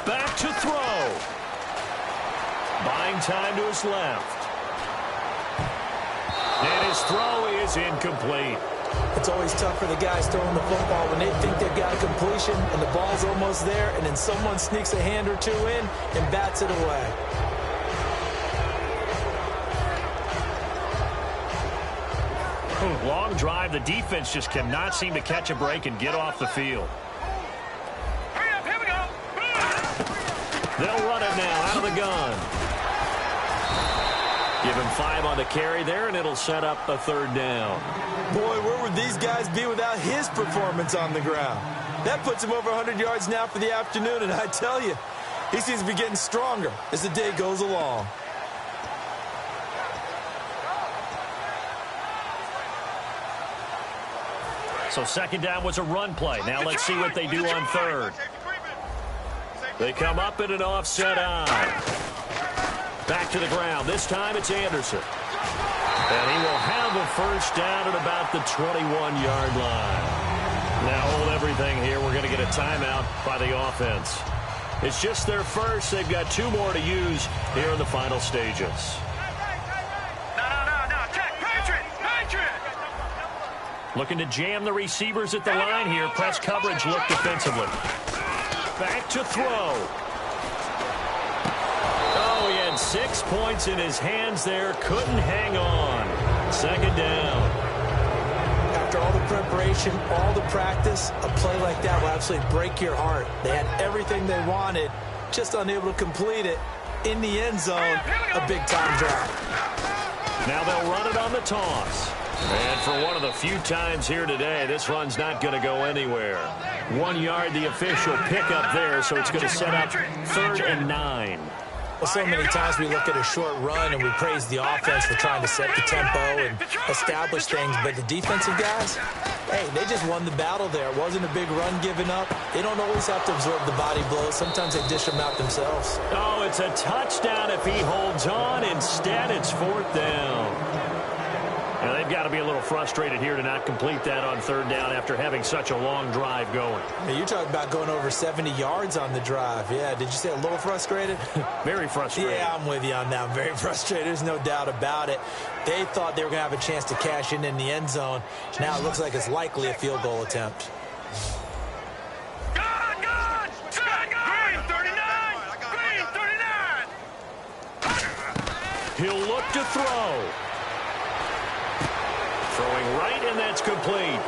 Back to throw. Buying time to his left. And his throw is incomplete.
It's always tough for the guys throwing the football when they think they've got a completion and the ball's almost there, and then someone sneaks a hand or 2 in and bats it away.
Long drive. The defense just cannot seem to catch a break and get off the field.
Hurry up, here we go.
They'll run it now out of the gun. Give him 5 on the carry there, and it'll set up a 3rd down.
Boy, where would these guys be without his performance on the ground? That puts him over 100 yards now for the afternoon, and I tell you, he seems to be getting stronger as the day goes along.
So 2nd down was a run play. Now let's see what they do on 3rd. They come up in an offset eye. Back to the ground. This time it's Anderson. And he will have a first down at about the 21-yard line. Now hold everything here. We're going to get a timeout by the offense. It's just their first. They've got 2 more to use here in the final stages.
No. Check. Patriot.
Looking to jam the receivers at the line here. Press coverage look defensively. Back to throw. Oh, he had 6 points in his hands there. Couldn't hang on. Second down.
After all the preparation, all the practice, a play like that will absolutely break your heart. They had everything they wanted, just unable to complete it. In the end zone, a big-time drop.
Now they'll run it on the toss. And for one of the few times here today, this run's not going to go anywhere. 1 yard, the official pickup there, so it's going to set up 3rd and 9.
Well, so many times we look at a short run and we praise the offense for trying to set the tempo and establish things, but the defensive guys, hey, they just won the battle there. It wasn't a big run given up. They don't always have to absorb the body blows. Sometimes they dish them out themselves.
Oh, it's a touchdown if he holds on. Instead, it's 4th down. Now, they've got to be a little frustrated here to not complete that on 3rd down after having such a long drive going.
Hey, you're talking about going over 70 yards on the drive. Yeah, did you say a little frustrated?
Very frustrated.
Yeah, I'm with you on that. Very frustrated. There's no doubt about it. They thought they were going to have a chance to cash in the end zone. Now it looks like it's likely a field goal attempt.
Good! Green 39! Green 39!
He'll look to throw. Throwing right, and that's complete.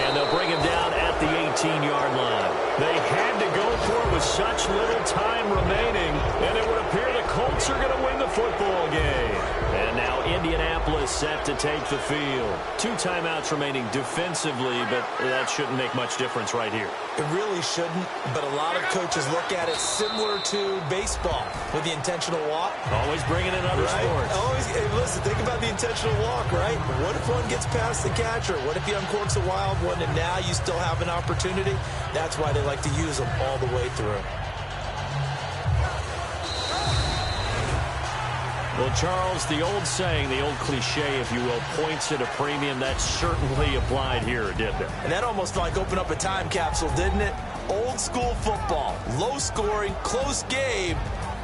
And they'll bring him down at the 18-yard line. They had to go for it with such little time remaining, and it would appear the Colts are going to win the football game. And now Indianapolis set to take the field. 2 timeouts remaining defensively, but that shouldn't make much difference right here.
It really shouldn't, but a lot of coaches look at it similar to baseball with the intentional walk.
Always bringing in other sports.
Always, hey, listen, think about the intentional walk, right? What if one gets past the catcher? What if he uncorks a wild one and now you still have an opportunity? That's why they like to use them all the way through.
Well, Charles, the old saying, the old cliche, if you will, points at a premium, that certainly applied here, didn't it?
And that almost like opened up a time capsule, didn't it? Old school football, low scoring, close game.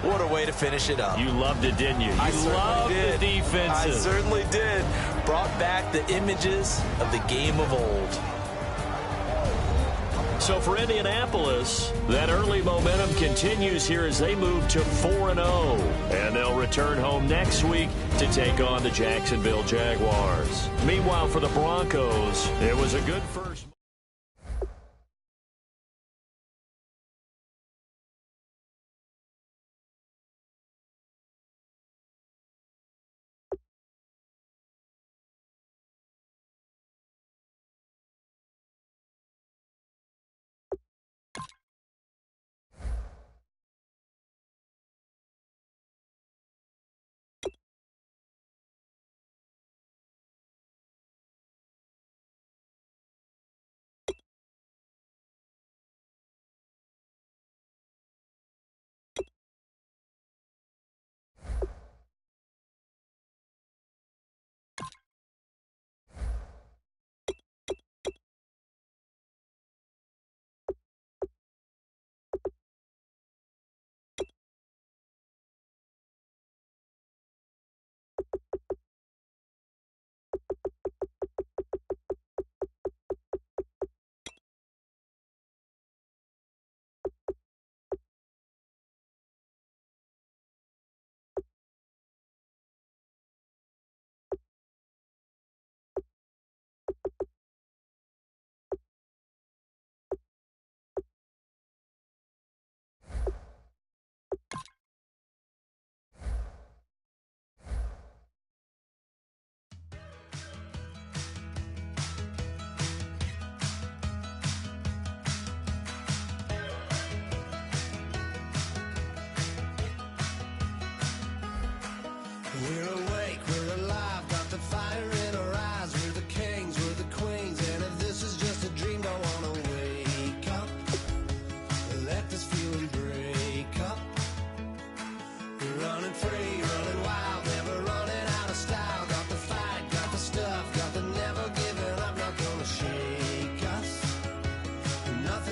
What a way to finish it up.
You loved it, didn't you? You loved the defenses.
I certainly did. Brought back the images of the game of old.
So for Indianapolis, that early momentum continues here as they move to 4-0. And they'll return home next week to take on the Jacksonville Jaguars. Meanwhile, for the Broncos, it was a good first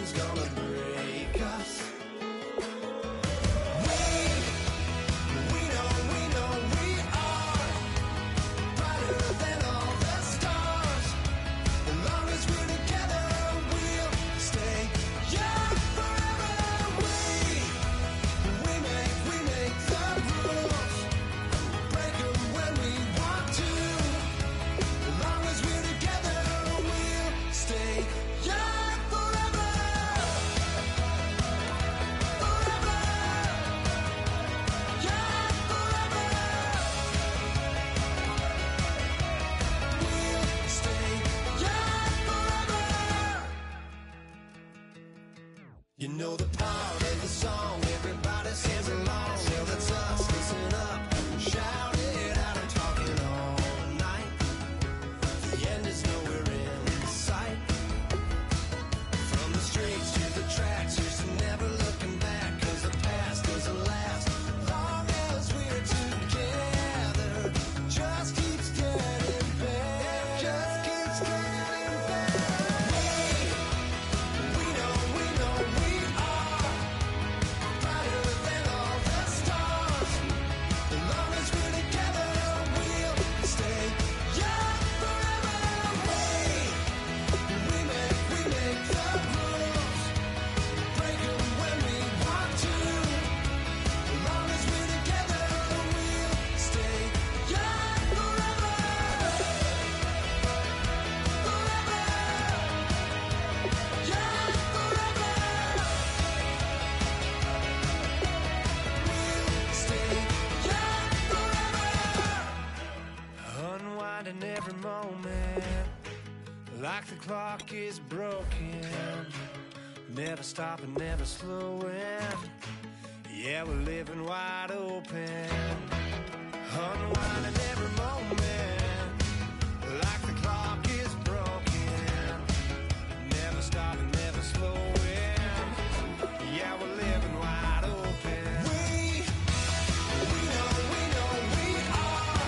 nothing's gonna break us. We know we are brighter than all the stars. As long as we're together, we'll stay young forever. We make the rules, break them when we want to. As long as we're together, we'll stay young forever. Forever. Young forever. We'll stay young forever. You know the part of the song, everybody sings along. Well, that's us, listen up, shout it out, I'm talking all night. The end is nowhere in sight. From the streets to the tracks, here's to never looking back, 'cause the past doesn't last. Long as we're together, just keeps getting better. Just keeps getting better. We know we are brighter than all the stars. As long as we're together, we'll stay young forever. We make the rules, break them when we want to. As long as we're together, we'll stay young forever. Forever. Young forever. We'll stay young forever. Unwinding every moment, like the clock is broken. Never stopping, never slowing. Yeah, we're living wide open. Unwinding every moment, like the clock is broken. Never stopping, never slowing. Yeah, we're living wide open. We know we are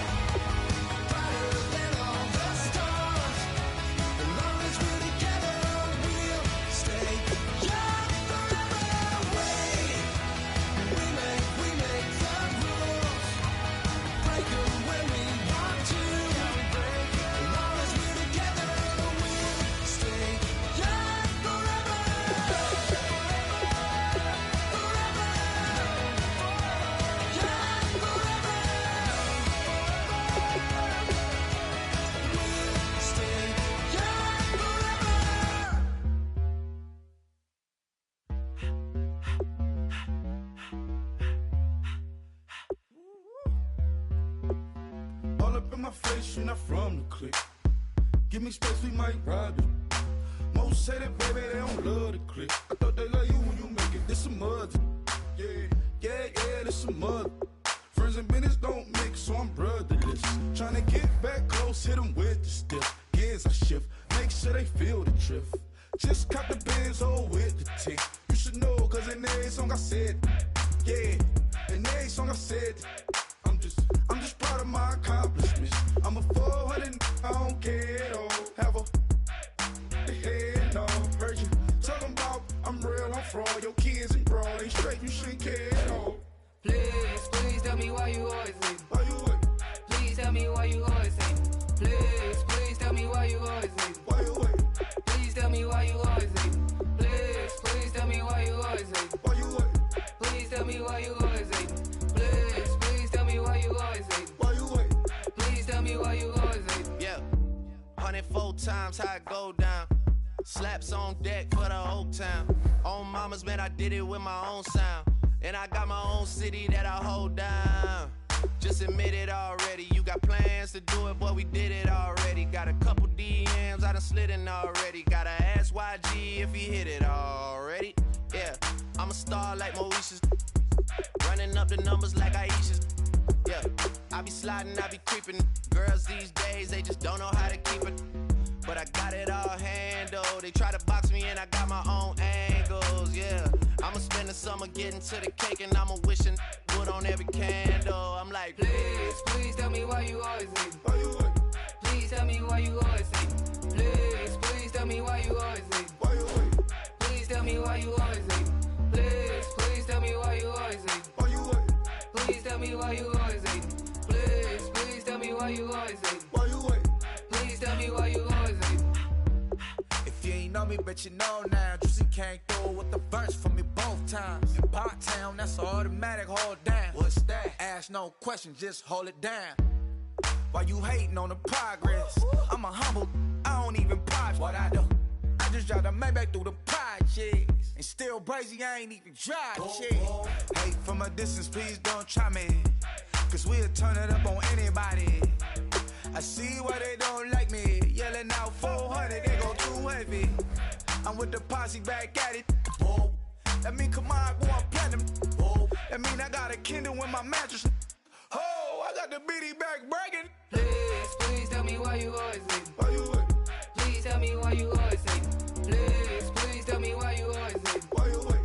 brighter than all the stars. As long as we're together, we'll stay young forever. We make the rules, break them when we want to. As long as we're together, we'll stay young forever. Forever. Young forever. We'll stay young forever.
All up in my face, you're not from the clique. Give me space, we might ride it. Most say that, baby, they don't love the clique. I thought they love you when you make it. This some mother. Yeah, this some mother. Friends and business don't mix, so I'm brotherless. Tryna get back close, hit them with the stiff. Gears I shift, make sure they feel the drift. Just caught the Benz, oh, with the tick. You should know, 'cause in every song I said, yeah, in every song I said, I'm just proud of my accomplishments. I'm a 400, I don't care at all. Have a head on. Heard you talking about I'm real, I'm fraud. Your kids and broad ain't straight, you shouldn't care at all.
Please tell me why you always leave.
Why you wait?
Please tell me why you always leave. Please tell me why you always leave.
Why you wait?
Please tell me why you always leave. Please tell me why you always leave.
Why you wait?
Please tell me why you always leave. Please tell me why you always leave.
Why you wait?
Please tell me why you always leave.
Yeah, 104 times how it go down. Slaps on deck for the whole town. On mamas, man, I did it with my own sound. And I got my own city that I hold down. Just admit it already. You got plans to do it, boy, we did it already. Got a couple DMs, I done slid in already. Gotta ask YG if he hit it already. Yeah, I'm a star like Moesha's. Running up the numbers like Aisha's. Yeah, I be sliding, I be creeping. Girls these days, they just don't know how to keep it. But I got it all handled. They try to box me and I got my own angles, yeah. I'ma spend the summer getting to the cake and I'ma wishing wood on every candle. I'm like,
please tell me why you always leave.
Why you wait?
Please tell me why you always leave. Please tell me why you always leave.
Why you wait?
Please tell me why you always hating. Please, please tell me why you always hating.
Why you wait?
Please tell me why you always hating. Please, please tell me why you always hating.
Why you wait?
Please tell me why you always hating.
If you ain't know me, bet you know now. Juicy came through with the verse for me both times. In Pot Town, that's an automatic hold down. What's that? Ask no question, just hold it down. Why you hating on the progress? I'm a humble, I don't even pop what I do. I just drive the Maybach through the projects. And still brazy, I ain't even drive shit. Hate from a distance, please don't try me. Cause we'll turn it up on anybody. I see why they don't like me. Yelling out 400, they go too heavy. I'm with the posse back at it. Whoa. That mean come on, go on platinum. Whoa. That mean I got a Kindle in my mattress. Oh, I got the BD back bragging.
Please, please tell me why you always hating.
Why you wait?
Please tell me why you always hating. Please, please tell me why you always hating.
Why you wait?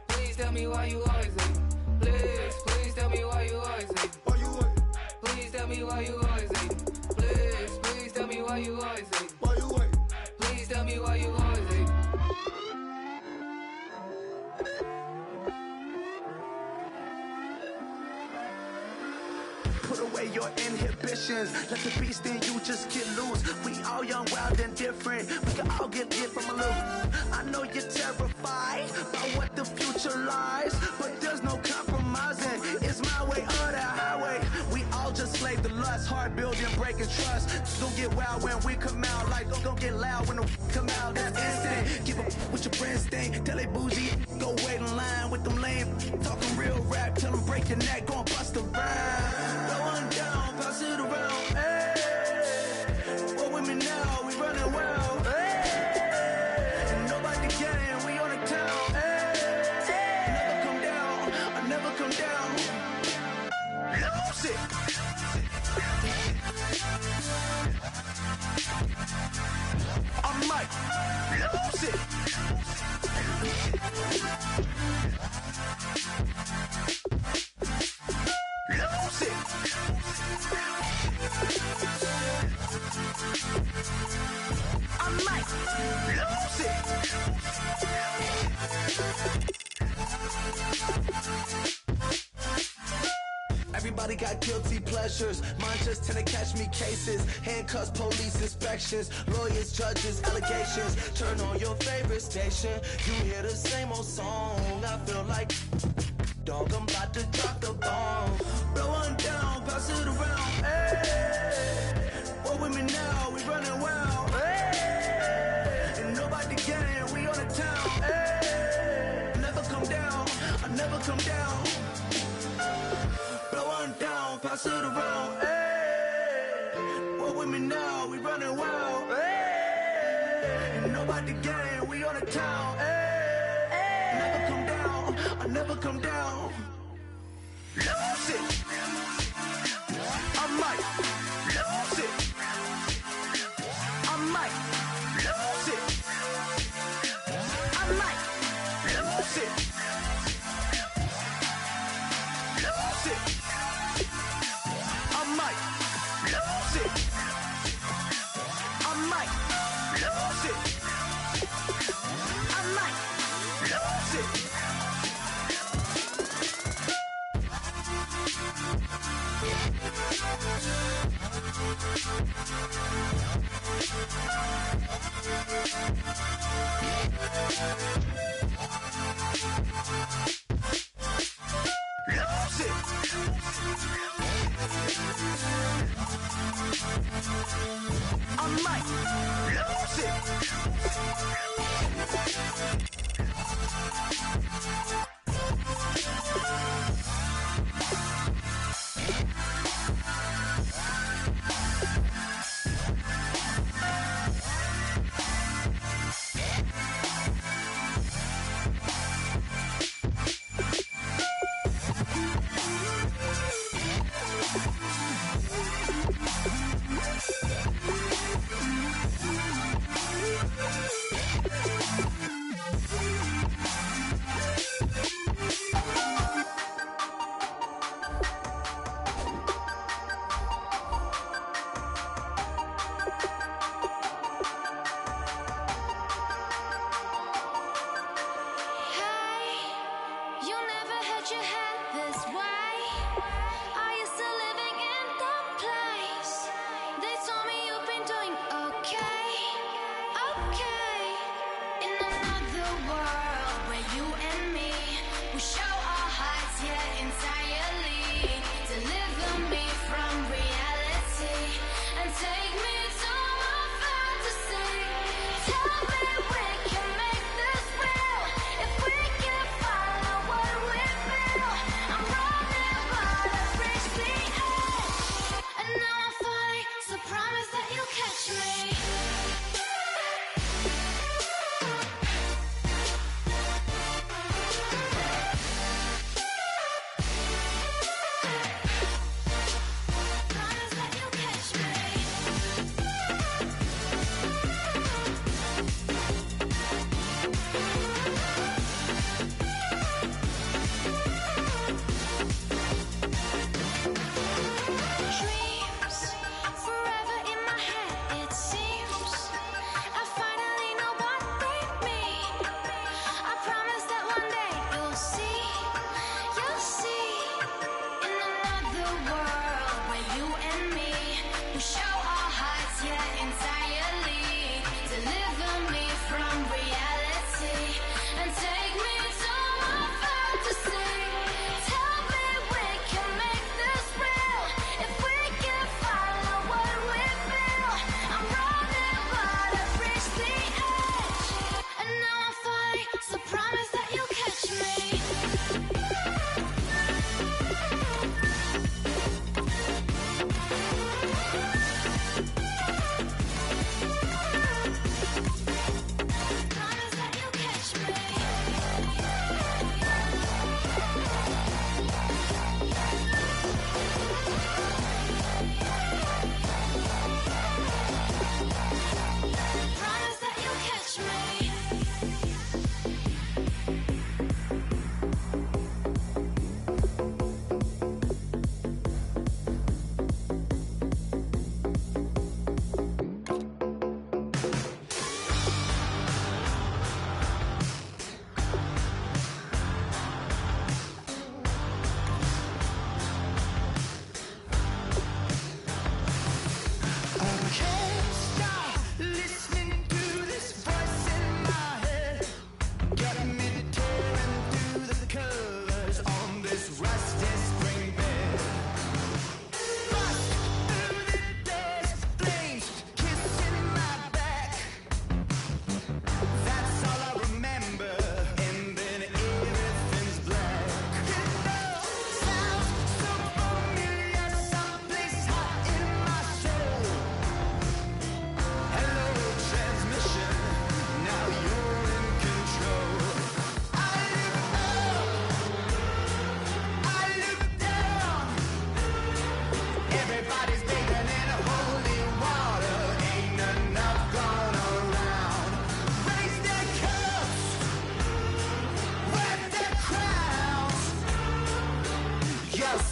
Please tell me why you always hating. Please, please tell me why you always hating.
Why you wait?
Please tell me why you always hating. Please, please tell me why you always hating.
Why you wait?
Please tell me why you always hating.
Put away your inhibitions. Let the beast in you just get loose. We all young, wild, and different. We can all get lit from a little. I know you're terrified by what the future lies, but there's no compromising. It's my way or the highway. We all just slave the lust, hard building, breaking trust. Don't get wild when we come out. Like don't get loud when the come out. That's instant. Keep up with your friends thing. Tell they bougie, go wait in line with them lame. Talking real rap, tell them break your neck, go and bust a rhyme. Going down, pass it around. Hey, what with me now? We running wild. Hey, and nobody can. We on the town. Hey, never come down. I never come down. Lose it. I might lose it. Lose it. I might lose it. Everybody got guilty pleasures. Mine just tend to catch me cases. Handcuffs, police inspections, lawyers, judges, allegations. Turn on your favorite station. You hear the same old song. I feel like dog, I'm about to drop the bomb. Blow one down, pass it around. Hey, what with me now? We running wild. Hey, and nobody can. We on the town. Hey, never come down. I never come down. Blow one down, pass it around. Hey, what with me now? We running wild. Hey, and nobody can. We on the town. Hey, never come down. I never come down. Lose it. I might lose it. I might lose it. I might lose it. Lose it. I might lose it. I might lose it. I might lose it.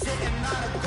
sitting on a